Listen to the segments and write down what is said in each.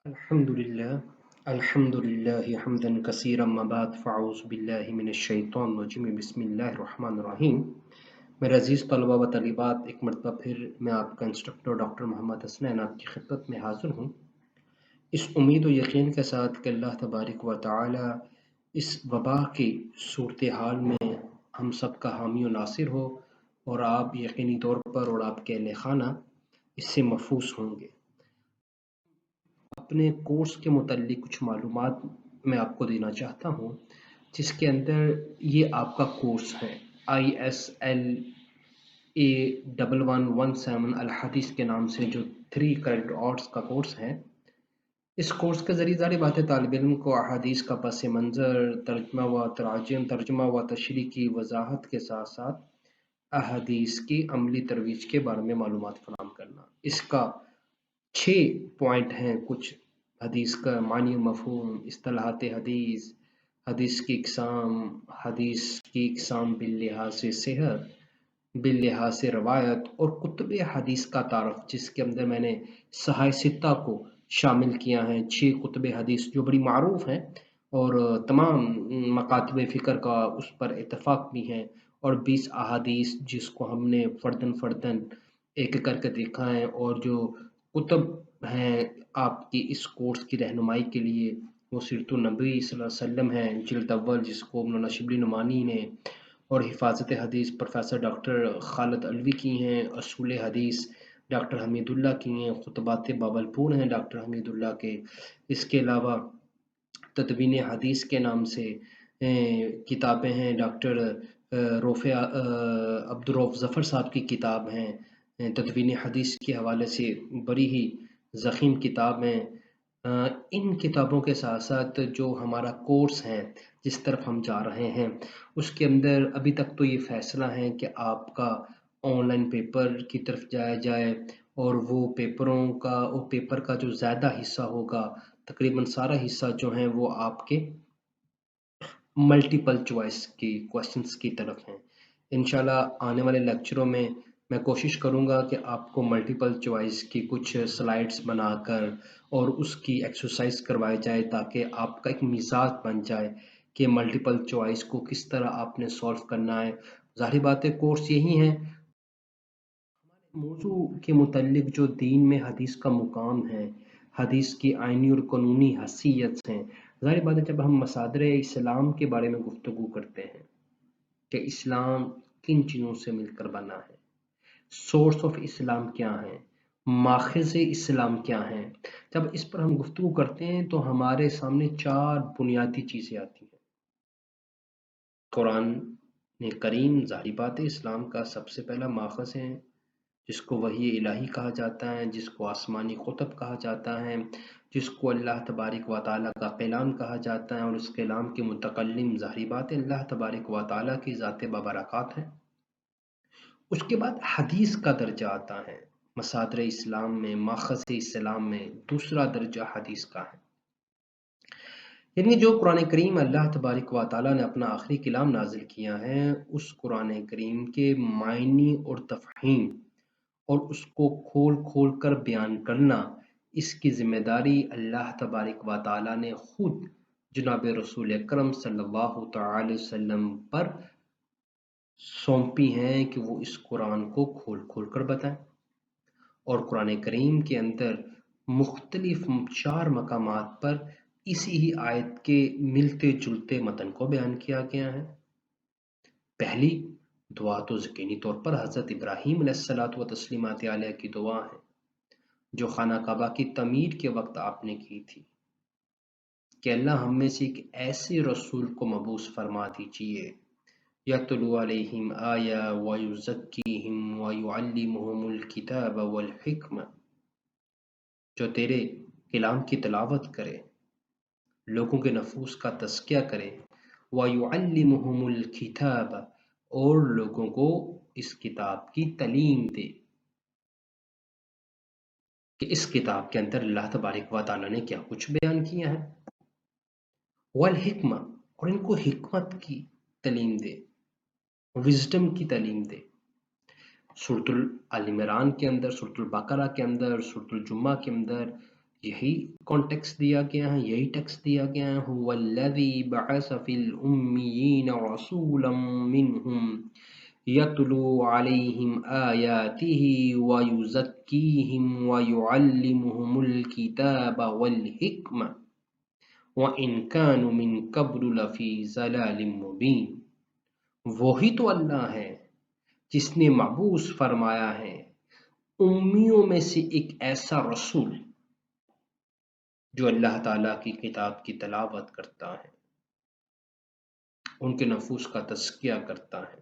الحمد لله حمدا كثيرا ما بعد فاعوذ بالله من الشیطان الرجیم بسم اللہ الرحمن الرحیم۔ میرے عزیز طلبہ و طالبات، ایک مرتبہ پھر میں آپ کا انسٹرکٹر ڈاکٹر محمد حسنین آپ کی خدمت میں حاضر ہوں، اس امید و یقین کے ساتھ کہ اللہ تبارک و تعالی اس وبا کی صورتحال میں ہم سب کا حامی و ناصر ہو اور آپ یقینی طور پر اور آپ کے اہل خانہ اس سے محفوظ ہوں گے۔ اپنے کورس کے متعلق کچھ معلومات میں آپ کو دینا چاہتا ہوں، جس کے اندر یہ آپ کا کورس ہے ISLA1117 الحدیث کے نام سے جو 3 کریڈٹ آرٹس کا کورس ہے۔ اس کورس کے ذریعے ظاہر بات ہے طالب علم کو احادیث کا پس منظر، ترجمہ و تراجم، ترجمہ و تشریح کی وضاحت کے ساتھ ساتھ احادیث کی عملی ترویج کے بارے میں معلومات فراہم کرنا۔ اس کا 6 پوائنٹ ہیں، کچھ حدیث کا معنی و مفہوم، اصطلاحات حدیث، حدیث کی اقسام، حدیث کی اقسام باللحاظ صحت، باللحاظ روایت اور کتب حدیث کا تعارف، جس کے اندر میں نے صحاح ستہ کو شامل کیا ہے۔ 6 کتب حدیث جو بڑی معروف ہیں اور تمام مکاتب فکر کا اس پر اتفاق بھی ہیں، اور 20 احادیث جس کو ہم نے فردن فردن ایک کر کے دیکھا ہے، اور جو کتب ہیں آپ کی اس کورس کی رہنمائی کے لیے وہ سیرت النبی صلی اللہ علیہ وسلم ہے جلد اول، جس کو مولانا شبلی نعمانی نے، اور حفاظت حدیث پروفیسر ڈاکٹر خالد علوی کی ہیں، اصول حدیث ڈاکٹر حمید اللہ کی ہیں، خطبات باولپور ہیں ڈاکٹر حمید اللہ کے۔ اس کے علاوہ تدوین حدیث کے نام سے کتابیں ہیں، ڈاکٹر عبدالرؤف ظفر صاحب کی کتاب ہیں، تدوین حدیث کے حوالے سے بڑی ہی ضخیم کتاب ہیں۔ ان کتابوں کے ساتھ ساتھ جو ہمارا کورس ہے جس طرف ہم جا رہے ہیں، اس کے اندر ابھی تک تو یہ فیصلہ ہے کہ آپ کا آن لائن پیپر کی طرف جایا جائے، اور وہ پیپر کا جو زیادہ حصہ ہوگا، تقریباً سارا حصہ جو ہیں وہ آپ کے ملٹیپل چوائس کی کوشچنس کی طرف ہیں۔ انشاءاللہ آنے والے لیکچروں میں کوشش کروں گا کہ آپ کو ملٹیپل چوائس کی کچھ سلائڈز بنا کر اور اس کی ایکسرسائز کروائی جائے، تاکہ آپ کا ایک مزاج بن جائے کہ ملٹیپل چوائس کو کس طرح آپ نے سولو کرنا ہے۔ ظاہر بات ہے کورس یہی ہے، موضوع کے متعلق جو دین میں حدیث کا مقام ہے، حدیث کی آئینی اور قانونی حیثیت ہیں۔ ظاہر بات ہے جب ہم مصادر اسلام کے بارے میں گفتگو کرتے ہیں کہ اسلام کن چیزوں سے مل کر بنا ہے، سورس آف اسلام کیا ہے، ماخذ اسلام کیا ہیں، جب اس پر ہم گفتگو کرتے ہیں تو ہمارے سامنے 4 بنیادی چیزیں آتی ہیں۔ قرآن کریم ظاہر بات ہے اسلام کا سب سے پہلا ماخذ ہے، جس کو وحی الہی کہا جاتا ہے، جس کو آسمانی خطب کہا جاتا ہے، جس کو اللہ تبارک و تعالیٰ کا کلام کہا جاتا ہے، اور اس کلام کے متکلم ظاہر بات ہے اللہ تبارک و تعالیٰ کی ذات بابرکات ہے۔ اس کے بعد حدیث کا درجہ آتا ہے، مصادر اسلام میں، ماخذ اسلام میں دوسرا درجہ حدیث کا ہے، یعنی جو قرآن کریم اللہ تبارک و تعالیٰ نے اپنا آخری کلام نازل کیا ہے، اس قرآن کریم کے معنی اور تفہیم اور اس کو کھول کھول کر بیان کرنا، اس کی ذمہ داری اللہ تبارک و تعالیٰ نے خود جناب رسول اکرم صلی اللہ تعالی وسلم پر سونپی ہیں کہ وہ اس قرآن کو کھول کھول کر بتائیں۔ اور قرآن کریم کے اندر مختلف 4 مقامات پر اسی ہی آیت کے ملتے جلتے متن کو بیان کیا گیا ہے۔ پہلی دعا تو یقینی طور پر حضرت ابراہیم علیہ الصلوۃ و تسلیمات علیہ کی دعا ہے، جو خانہ کعبہ کی تعمیر کے وقت آپ نے کی تھی کہ اللہ ہم میں سے ایک ایسے رسول کو مبعوث فرما دیجیے، یتلو علیہم آیا ویزکیہم ویعلمہم الکتاب والحکمہ، جو تیرے کلام کی تلاوت کرے، لوگوں کے نفوس کا تزکیہ کرے، وَيُعَلِّمُهُمُ الْكِتَابَ، اور لوگوں کو اس کتاب کی تعلیم دے، کہ اس کتاب کے اندر اللہ تبارک و تعالیٰ نے کیا کچھ بیان کیا ہے، وَالْحِکْمَةِ، اور ان کو حکمت کی تعلیم دے، وزڈم کی تعلیم دے۔ سورۃ آل عمران کے اندر، سورۃ البقرہ کے اندر، سورۃ الجمعہ کے اندر یہی کانٹیکس دیا گیا ہے، یہی ٹیکسٹ دیا گیا ہے. هو الذی بعث فی الامیین رسولا منہم یتلو علیہم آیاتہ ویزکیہم ویعلمہم الکتاب والحکمہ وَإِن كَانُوا مِن قَبْلُ لَفِي ضَلَالٍ مُبِينٍ. وہی تو اللہ ہے جس نے مبعوث فرمایا ہے امیوں میں سے ایک ایسا رسول جو اللہ تعالیٰ کی کتاب کی تلاوت کرتا ہے، ان کے نفوس کا تزکیہ کرتا ہے،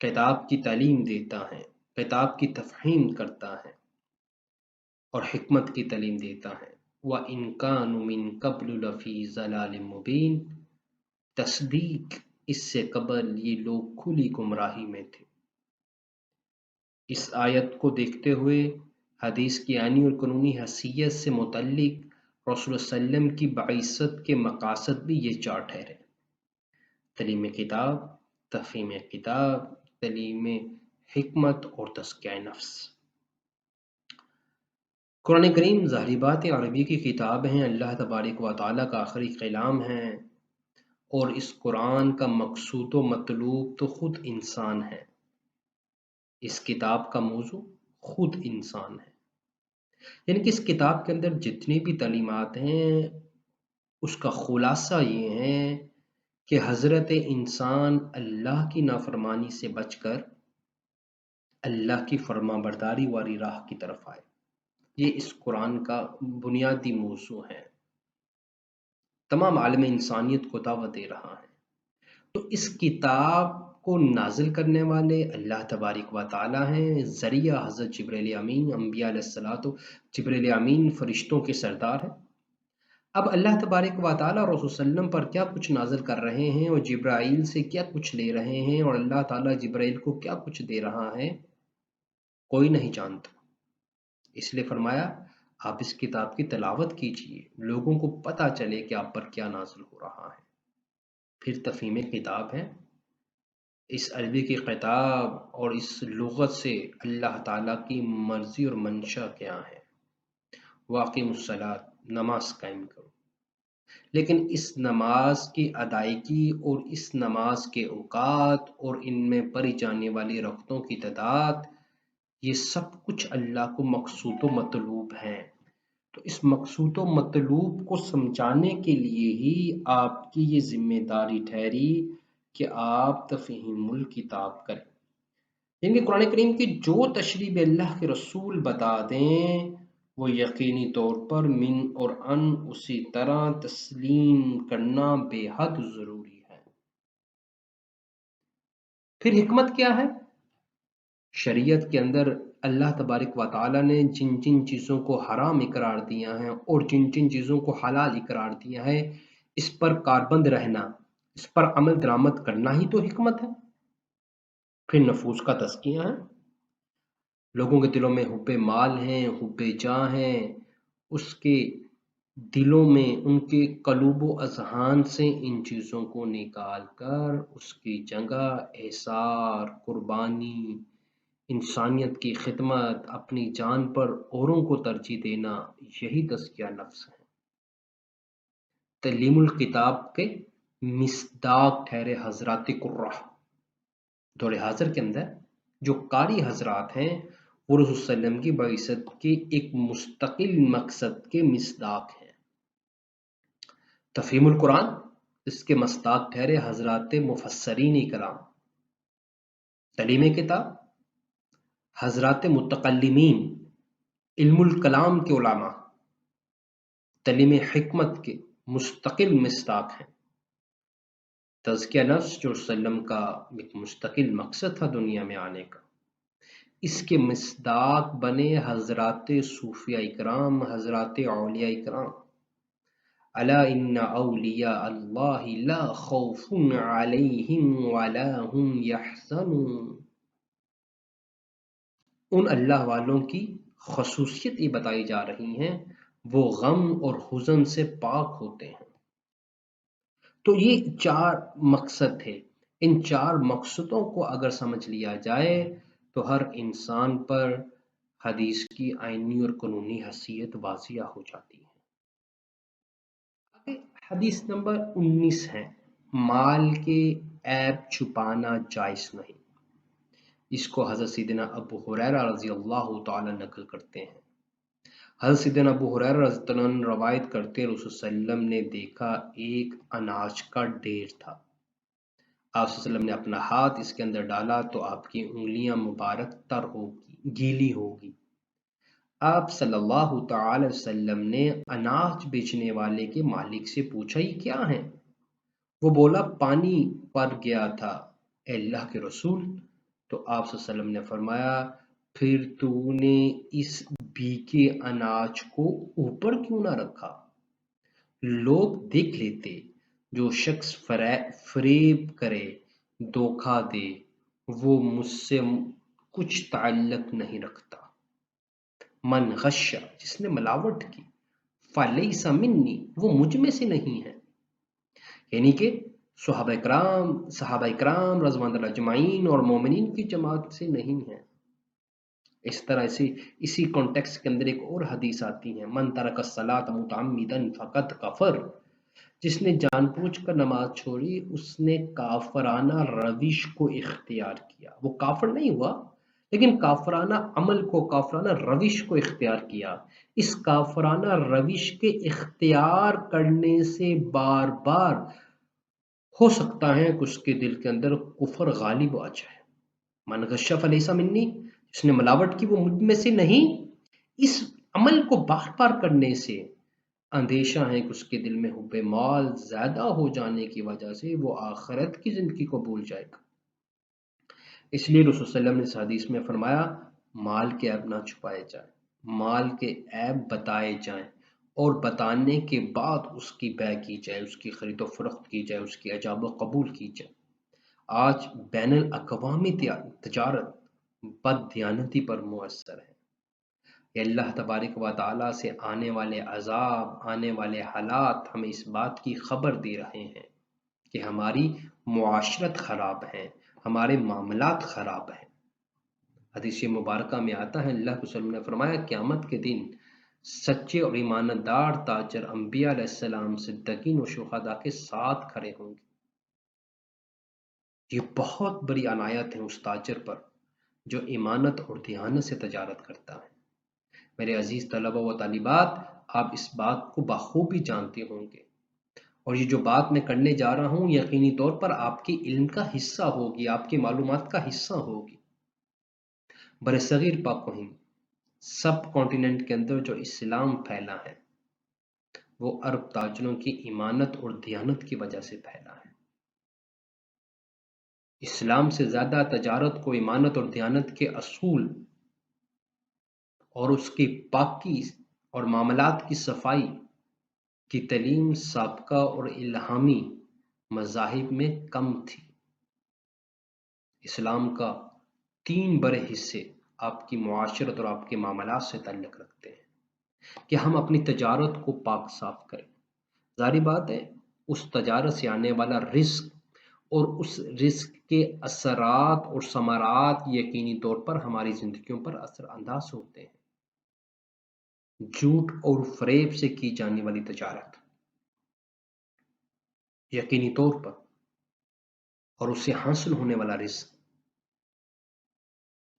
کتاب کی تعلیم دیتا ہے، کتاب کی تفہیم کرتا ہے اور حکمت کی تعلیم دیتا ہے. وَإِن كَانُوا مِن قَبْلُ لَفِي ضَلَالٍ مُبِينٍ. تصدیق اس سے قبل یہ لوگ کھلی گمراہی میں تھے. اس آیت کو دیکھتے ہوئے حدیث کی آئینی اور قانونی حیثیت سے متعلق رسول اللہ علیہ وسلم کی بعثت کے مقاصد بھی یہ چار ٹھہرے: تعلیم کتاب، تفہیم کتاب، تعلیم حکمت اور تزکیہ نفس. قرآن کریم ظاہری بات عربی کی کتاب ہیں، اللہ تبارک و تعالیٰ کا آخری کلام ہے، اور اس قرآن کا مقصود و مطلوب تو خود انسان ہے. اس کتاب کا موضوع خود انسان ہے، یعنی کہ اس کتاب کے اندر جتنی بھی تعلیمات ہیں اس کا خلاصہ یہ ہے کہ حضرت انسان اللہ کی نافرمانی سے بچ کر اللہ کی فرما برداری والی راہ کی طرف آئے. یہ اس قرآن کا بنیادی موضوع ہے، تمام عالم انسانیت کو دعوت دے رہا ہے. تو اس کتاب کو نازل کرنے والے اللہ تبارک و تعالی ہیں، ذریعہ حضرت جبرائیل امین انبیاء علیہ الصلوۃ. جبرائیل امین فرشتوں کے سردار ہیں. اب اللہ تبارک و تعالی رسول وسلم پر کیا کچھ نازل کر رہے ہیں اور جبرائیل سے کیا کچھ لے رہے ہیں اور اللہ تعالیٰ جبرائیل کو کیا کچھ دے رہا ہے، کوئی نہیں جانتا. اس لیے فرمایا آپ اس کتاب کی تلاوت کیجئے، لوگوں کو پتہ چلے کہ آپ پر کیا نازل ہو رہا ہے. پھر تفہیم کتاب ہے، اس عربی کی خطاب اور اس لغت سے اللہ تعالیٰ کی مرضی اور منشا کیا ہے. واقیم الصلاۃ، نماز قائم کرو. لیکن اس نماز کی ادائیگی اور اس نماز کے اوقات اور ان میں پڑھی جانے والی رکعتوں کی تعداد، یہ سب کچھ اللہ کو مقصود و مطلوب ہیں. تو اس مقصود و مطلوب کو سمجھانے کے لیے ہی آپ کی یہ ذمہ داری ٹھہری کہ آپ تفہیم الکتاب کریں. یعنی کہ قرآن کریم کی جو تشریح اللہ کے رسول بتا دیں وہ یقینی طور پر من اور ان اسی طرح تسلیم کرنا بے حد ضروری ہے. پھر حکمت کیا ہے؟ شریعت کے اندر اللہ تبارک و تعالیٰ نے جن جن چیزوں کو حرام اقرار دیا ہے اور جن جن چیزوں کو حلال اقرار دیا ہے، اس پر کاربند رہنا، اس پر عمل درآمد کرنا ہی تو حکمت ہے. پھر نفوس کا تزکیہ ہے. لوگوں کے دلوں میں حب مال ہیں، حب جاہ ہیں، اس کے دلوں میں ان کے قلوب و اذہان سے ان چیزوں کو نکال کر اس کی جگہ احسار، قربانی، انسانیت کی خدمت، اپنی جان پر اوروں کو ترجیح دینا، یہی تزکیہ نفس ہے. تعلیم الکتاب کے مصداق ٹھہرے حضرات قرہ. دور حاضر کے اندر جو قاری حضرات ہیں وہ رسول صلی اللہ علیہ وسلم کی بعثت کے ایک مستقل مقصد کے مصداق ہیں. تفہیم القرآن، اس کے مصداق ٹھہرے حضرات مفسرین کرام. تعلیم کتاب، حضرات متکلمین، علم الکلام کے علماء. تعلیم حکمت کے مستقل مصداق ہیں. تزکیہ نفس جو رسول صلی اللہ علیہ وسلم کا ایک مستقل مقصد تھا دنیا میں آنے کا، اس کے مصداق بنے حضرات صوفیاء اکرام، حضرات اولیاء اکرام. الا ان اولیاء اللہ لا خوف علیہم ولا هم یحزنون. ان اللہ والوں کی خصوصیت یہ بتائی جا رہی ہیں، وہ غم اور حزن سے پاک ہوتے ہیں. تو یہ چار مقصد تھے. ان چار مقصدوں کو اگر سمجھ لیا جائے تو ہر انسان پر حدیث کی آئینی اور قانونی حیثیت واضح ہو جاتی ہے۔ آگے حدیث نمبر 19 ہے، مال کے عیب چھپانا جائز نہیں۔ اس کو حضرت سیدنا ابو ہریرہ رضی اللہ تعالی نقل کرتے ہیں۔ حضرت سیدنا ابو ہریرہ رضی اللہ عنہ روایت کرتے رسول صلی اللہ علیہ وسلم نے دیکھا ایک اناج کا ڈھیر تھا۔ آپ صلی اللہ علیہ وسلم نے اپنا ہاتھ اس کے اندر ڈالا تو آپ کی انگلیاں مبارک تر ہوگی، گیلی ہوگی۔ آپ صلی اللہ تعالی وسلم نے اناج بیچنے والے کے مالک سے پوچھا یہ کیا ہے؟ وہ بولا پانی پر گیا تھا اے اللہ کے رسول۔ تو آپ صلی اللہ علیہ وسلم نے فرمایا پھر تو نے اس بھیگے اناج کو اوپر کیوں نہ رکھا؟ لوگ دیکھ لیتے، جو شخص فریب کرے، دھوکہ دے، وہ مجھ سے کچھ تعلق نہیں رکھتا۔ من غش، جس نے ملاوٹ کی، فلیس منی، وہ مجھ میں سے نہیں ہے۔ یعنی کہ صحابہ اکرام رضوان اللہ اجمعین اور مومنین کی جماعت سے نہیں ہے۔ اس طرح اسی کانٹیکسٹ کے اندر ایک اور حدیث آتی ہے، من ترک الصلاۃ متعمدا فقد کفر، جس نے جان بوجھ کر نماز چھوڑی اس نے کافرانہ روش کو اختیار کیا۔ وہ کافر نہیں ہوا لیکن کافرانہ عمل کو، کافرانہ روش کو اختیار کیا۔ اس کافرانہ روش کے اختیار کرنے سے بار بار ہو سکتا ہے کہ اس کے دل کے اندر کفر غالب آ جائے۔ من غش فلیس منی، جس نے ملاوٹ کی وہ مجھ میں سے نہیں۔ اس عمل کو بار بار کرنے سے اندیشہ ہے کہ اس کے دل میں حب مال زیادہ ہو جانے کی وجہ سے وہ آخرت کی زندگی کو بھول جائے گا۔ اس لیے رسول صلی اللہ علیہ وسلم نے اس حدیث میں فرمایا مال کے عیب نہ چھپائے جائیں، مال کے عیب بتائے جائیں اور بتانے کے بعد اس کی بیع کی جائے، اس کی خرید و فروخت کی جائے، اس کی ایجاب و قبول کی جائے۔ آج بین الاقوامی تجارت بد دیانتی پر مؤثر ہے۔ کہ اللہ تبارک و تعالیٰ سے آنے والے عذاب، آنے والے حالات ہمیں اس بات کی خبر دے رہے ہیں کہ ہماری معاشرت خراب ہے، ہمارے معاملات خراب ہیں۔ حدیث مبارکہ میں آتا ہے اللہ کے رسول نے فرمایا قیامت کے دن سچے اور ایماندار تاجر انبیاء علیہ السلام، صدیقین و شہداء کے ساتھ کھڑے ہوں گے۔ یہ بہت بڑی عنایت ہے اس تاجر پر جو ایمانت اور دیانت سے تجارت کرتا ہے۔ میرے عزیز طلبہ و طالبات، آپ اس بات کو بخوبی جانتے ہوں گے، اور یہ جو بات میں کرنے جا رہا ہوں یقینی طور پر آپ کے علم کا حصہ ہوگی، آپ کی معلومات کا حصہ ہوگی۔ برصغیر پاک و ہند سب کانٹیننٹ کے اندر جو اسلام پھیلا ہے وہ عرب تاجروں کی ایمانت اور دیانت کی وجہ سے پھیلا ہے۔ اسلام سے زیادہ تجارت کو ایمانت اور دیانت کے اصول اور اس کی پاکی اور معاملات کی صفائی کی تعلیم سابقہ اور الہامی مذاہب میں کم تھی۔ اسلام کا 3 بڑے حصے آپ کی معاشرت اور آپ کے معاملات سے تعلق رکھتے ہیں کہ ہم اپنی تجارت کو پاک صاف کریں۔ ظاہری بات ہے اس تجارت سے آنے والا رزق اور اس رزق کے اثرات اور ثمرات یقینی طور پر ہماری زندگیوں پر اثر انداز ہوتے ہیں۔ جھوٹ اور فریب سے کی جانے والی تجارت یقینی طور پر اور اس سے حاصل ہونے والا رزق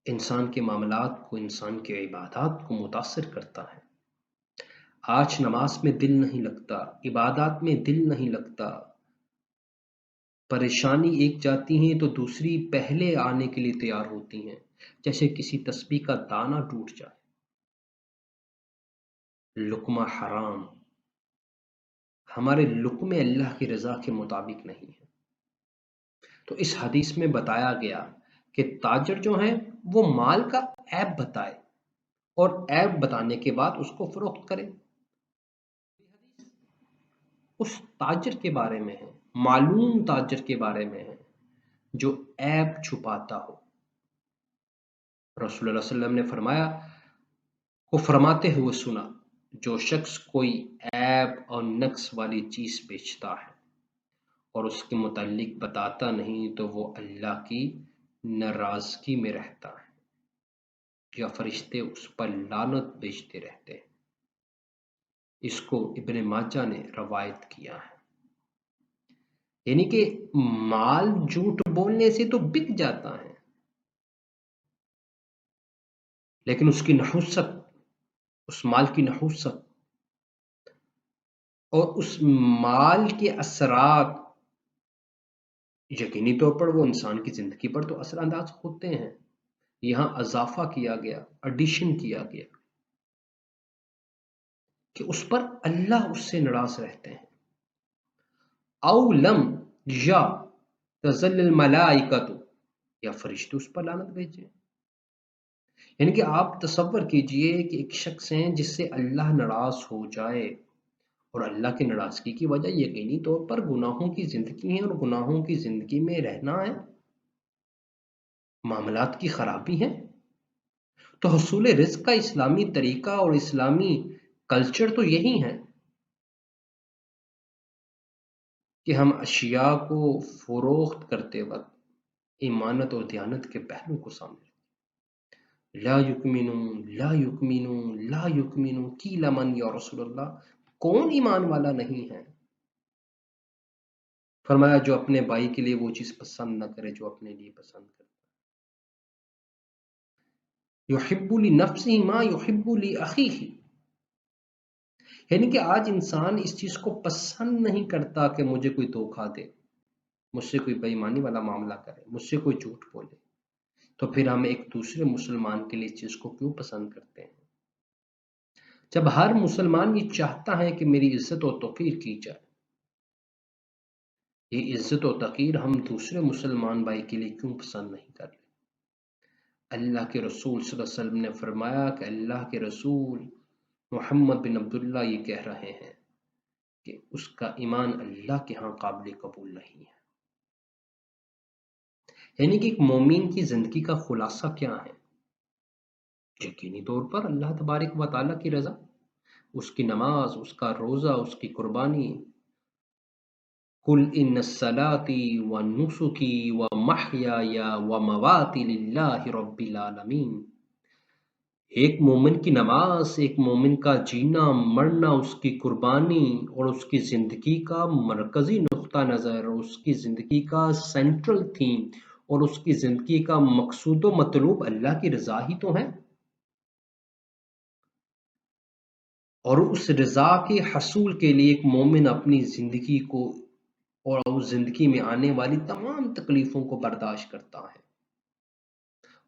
انسان کے معاملات کو، انسان کے عبادات کو متاثر کرتا ہے۔ آج نماز میں دل نہیں لگتا، عبادات میں دل نہیں لگتا، پریشانی ایک جاتی ہیں تو دوسری پہلے آنے کے لیے تیار ہوتی ہیں، جیسے کسی تسبیح کا دانہ ٹوٹ جائے۔ لقمہ حرام، ہمارے لقمے اللہ کی رضا کے مطابق نہیں ہیں۔ تو اس حدیث میں بتایا گیا کہ تاجر جو ہیں وہ مال کا عیب بتائے اور عیب بتانے کے بعد اس کو فروخت کرے۔ اس تاجر کے بارے میں ہے، معلوم تاجر کے بارے میں ہے جو عیب چھپاتا ہو۔ رسول اللہ صلی اللہ علیہ وسلم نے فرمایا کو فرماتے ہوئے سنا، جو شخص کوئی عیب اور نقص والی چیز بیچتا ہے اور اس کے متعلق بتاتا نہیں تو وہ اللہ کی ناراضگی میں رہتا ہے۔ یا فرشتے اس پر لعنت بھیجتے رہتے ہیں۔ اس کو ابن ماجہ نے روایت کیا ہے۔ یعنی کہ مال جھوٹ بولنے سے تو بک جاتا ہے، لیکن اس کی نحوست، اس مال کی نحوست اور اس مال کے اثرات یقینی طور پر وہ انسان کی زندگی پر تو اثر انداز ہوتے ہیں۔ یہاں اضافہ کیا گیا، ایڈیشن کیا گیا کہ اس پر اللہ اس سے ناراض رہتے ہیں۔ او لم یا تزل الملائکۃ، یا فرشتے اس پر لعنت بھیجیں۔ یعنی کہ آپ تصور کیجئے کہ ایک شخص ہیں جس سے اللہ ناراض ہو جائے، اور اللہ کی ناراضگی کی وجہ یقینی طور پر گناہوں کی زندگی ہے، اور گناہوں کی زندگی میں رہنا ہے، معاملات کی خرابی ہے۔ تو حصول رزق کا اسلامی طریقہ اور اسلامی کلچر تو یہی ہے کہ ہم اشیاء کو فروخت کرتے وقت ایمانت اور دیانت کے پہلو کو سامنے رکھیں۔ لا یکمنون لا یکمنون لا یکمنون قیل من یا رسول اللہ، کون ایمان والا نہیں ہے؟ فرمایا جو اپنے بھائی کے لیے وہ چیز پسند نہ کرے جو اپنے لیے پسند کرے۔ یحب لنفسہ ما یحب لاخیہ، یعنی کہ آج انسان اس چیز کو پسند نہیں کرتا کہ مجھے کوئی دھوکہ دے، مجھ سے کوئی بے ایمانی والا معاملہ کرے، مجھ سے کوئی جھوٹ بولے، تو پھر ہم ایک دوسرے مسلمان کے لیے اس چیز کو کیوں پسند کرتے ہیں؟ جب ہر مسلمان یہ چاہتا ہے کہ میری عزت و توقیر کی جائے، یہ عزت و توقیر ہم دوسرے مسلمان بھائی کے لیے کیوں پسند نہیں کر رہے؟ اللہ کے رسول صلی اللہ علیہ وسلم نے فرمایا کہ اللہ کے رسول محمد بن عبداللہ یہ کہہ رہے ہیں کہ اس کا ایمان اللہ کے ہاں قابل قبول نہیں ہے۔ یعنی کہ ایک مومن کی زندگی کا خلاصہ کیا ہے؟ یقینی طور پر اللہ تبارک و تعالیٰ کی رضا، اس کی نماز، اس کا روزہ، اس کی قربانی۔ قل ان صلاتي ونسكي ومحیای ومماتی للہ رب العالمین۔ ایک مومن کی نماز، ایک مومن کا جینا مرنا، اس کی قربانی اور اس کی زندگی کا مرکزی نقطہ نظر، اس کی زندگی کا سینٹرل تھیم اور اس کی زندگی کا مقصود و مطلوب اللہ کی رضا ہی تو ہے، اور اس رضا کے حصول کے لیے ایک مومن اپنی زندگی کو اور اس زندگی میں آنے والی تمام تکلیفوں کو برداشت کرتا ہے۔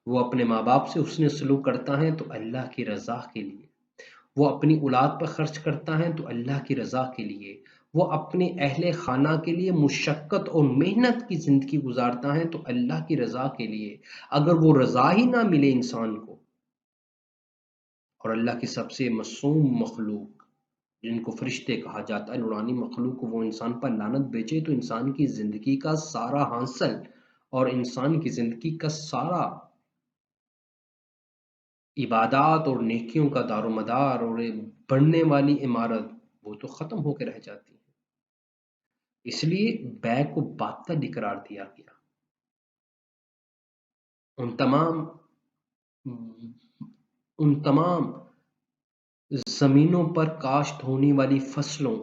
وہ اپنے ماں باپ سے حسن سلوک کرتا ہے تو اللہ کی رضا کے لیے، وہ اپنی اولاد پر خرچ کرتا ہے تو اللہ کی رضا کے لیے، وہ اپنے اہل خانہ کے لیے مشقت اور محنت کی زندگی گزارتا ہے تو اللہ کی رضا کے لیے۔ اگر وہ رضا ہی نہ ملے انسان کو، اور اللہ کی سب سے معصوم مخلوق جن کو فرشتے کہا جاتا ہے، نورانی مخلوق کو وہ انسان پر لعنت بھیجے، تو انسان کی زندگی کا سارا حاصل اور انسان کی زندگی کا سارا عبادات اور نیکیوں کا دار و مدار اور بڑھنے والی عمارت وہ تو ختم ہو کے رہ جاتی ہے۔ اس لیے بیع کو باطل قرار دیا گیا۔ ان تمام زمینوں پر کاشت ہونے والی فصلوں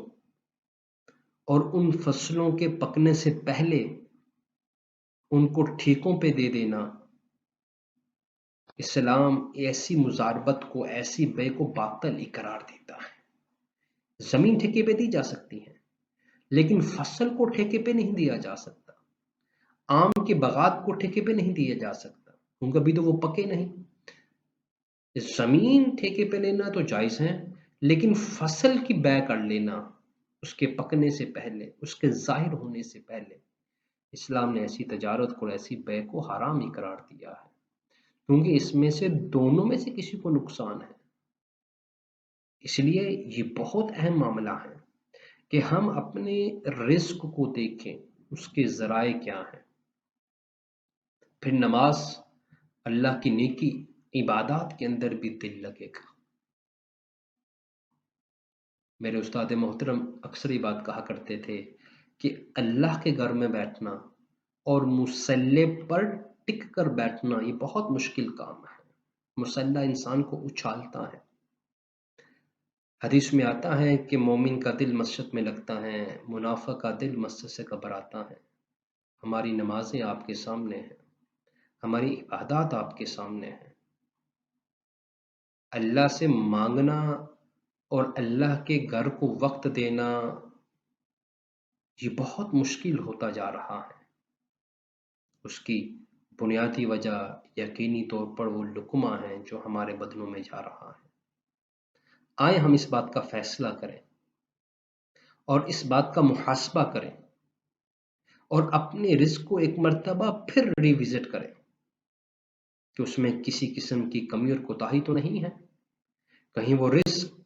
اور ان فصلوں کے پکنے سے پہلے ان کو ٹھیکوں پہ دے دینا، اسلام ایسی مزاربت کو، ایسی بے کو باطل قرار دیتا ہے۔ زمین ٹھیکے پہ دی جا سکتی ہے لیکن فصل کو ٹھیکے پہ نہیں دیا جا سکتا، آم کے باغات کو ٹھیکے پہ نہیں دیا جا سکتا کیونکہ ابھی تو وہ پکے نہیں۔ زمین ٹھیکے پہ لینا تو جائز ہے، لیکن فصل کی بیع کر لینا اس کے پکنے سے پہلے، اس کے ظاہر ہونے سے پہلے، اسلام نے ایسی تجارت کو، ایسی بیع کو حرام ہی قرار دیا ہے، کیونکہ اس میں سے دونوں میں سے کسی کو نقصان ہے۔ اس لیے یہ بہت اہم معاملہ ہے کہ ہم اپنے رزق کو دیکھیں، اس کے ذرائع کیا ہیں۔ پھر نماز، اللہ کی نیکی، عبادات کے اندر بھی دل لگے گا۔ میرے استاد محترم اکثر یہ بات کہا کرتے تھے کہ اللہ کے گھر میں بیٹھنا اور مصلی پر ٹک کر بیٹھنا یہ بہت مشکل کام ہے۔ مسلح انسان کو اچھالتا ہے۔ حدیث میں آتا ہے کہ مومن کا دل مسجد میں لگتا ہے، منافق کا دل مسجد سے گھبراتا ہے۔ ہماری نمازیں آپ کے سامنے ہیں، ہماری عبادات آپ کے سامنے ہیں۔ اللہ سے مانگنا اور اللہ کے گھر کو وقت دینا یہ بہت مشکل ہوتا جا رہا ہے۔ اس کی بنیادی وجہ یقینی طور پر وہ لقمہ ہیں جو ہمارے بدنوں میں جا رہا ہے۔ آئیں ہم اس بات کا فیصلہ کریں اور اس بات کا محاسبہ کریں اور اپنے رزق کو ایک مرتبہ پھر ریوزٹ کریں کہ اس میں کسی قسم کی کمی اور کوتاہی تو نہیں ہے۔ کہیں وہ رزق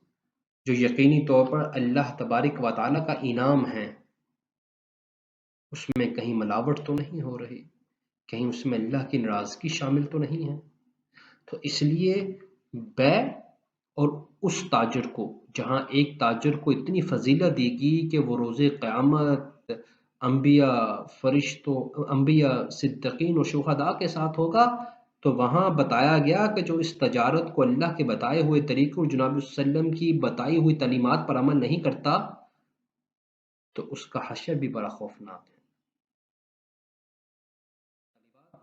جو یقینی طور پر اللہ تبارک و تعالیٰ کا انعام ہے، اس میں کہیں ملاوٹ تو نہیں ہو رہی، کہیں اس میں اللہ کی ناراضگی شامل تو نہیں ہے۔ تو اس لیے بے اور اس تاجر کو، جہاں ایک تاجر کو اتنی فضیلت دی گئی کہ وہ روز قیامت انبیاء، فرشتوں، انبیاء، صدیقین و شہداء کے ساتھ ہوگا، تو وہاں بتایا گیا کہ جو اس تجارت کو اللہ کے بتائے ہوئے طریقے اور جناب وسلم کی بتائی ہوئی تعلیمات پر عمل نہیں کرتا تو اس کا حشر بھی بڑا خوفناک ہے۔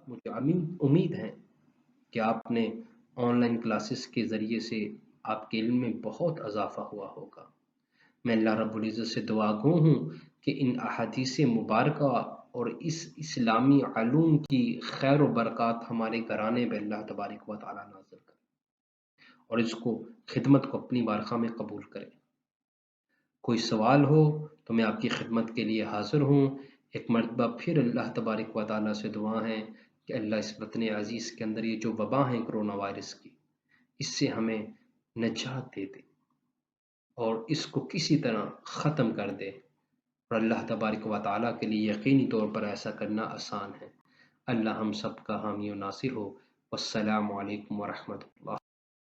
مجھے امید ہے کہ آپ نے آن لائن کلاسز کے ذریعے سے آپ کے علم میں بہت اضافہ ہوا ہوگا۔ میں اللہ رب العزت سے دعا گو ہوں کہ ان احادیث مبارکہ اور اس اسلامی علوم کی خیر و برکات ہمارے گھرانے میں اللہ تبارک و تعالیٰ نازل کرے اور اس کو خدمت کو اپنی بارگاہ میں قبول کرے۔ کوئی سوال ہو تو میں آپ کی خدمت کے لیے حاضر ہوں۔ ایک مرتبہ پھر اللہ تبارک و تعالیٰ سے دعا ہے کہ اللہ اس وطن عزیز کے اندر یہ جو وبا ہیں کرونا وائرس کی، اس سے ہمیں نجات دے دے اور اس کو کسی طرح ختم کر دے، اور اللہ تبارک و تعالیٰ کے لیے یقینی طور پر ایسا کرنا آسان ہے۔ اللہ ہم سب کا حامی و ناصر ہو۔ والسلام علیکم ورحمۃ اللہ۔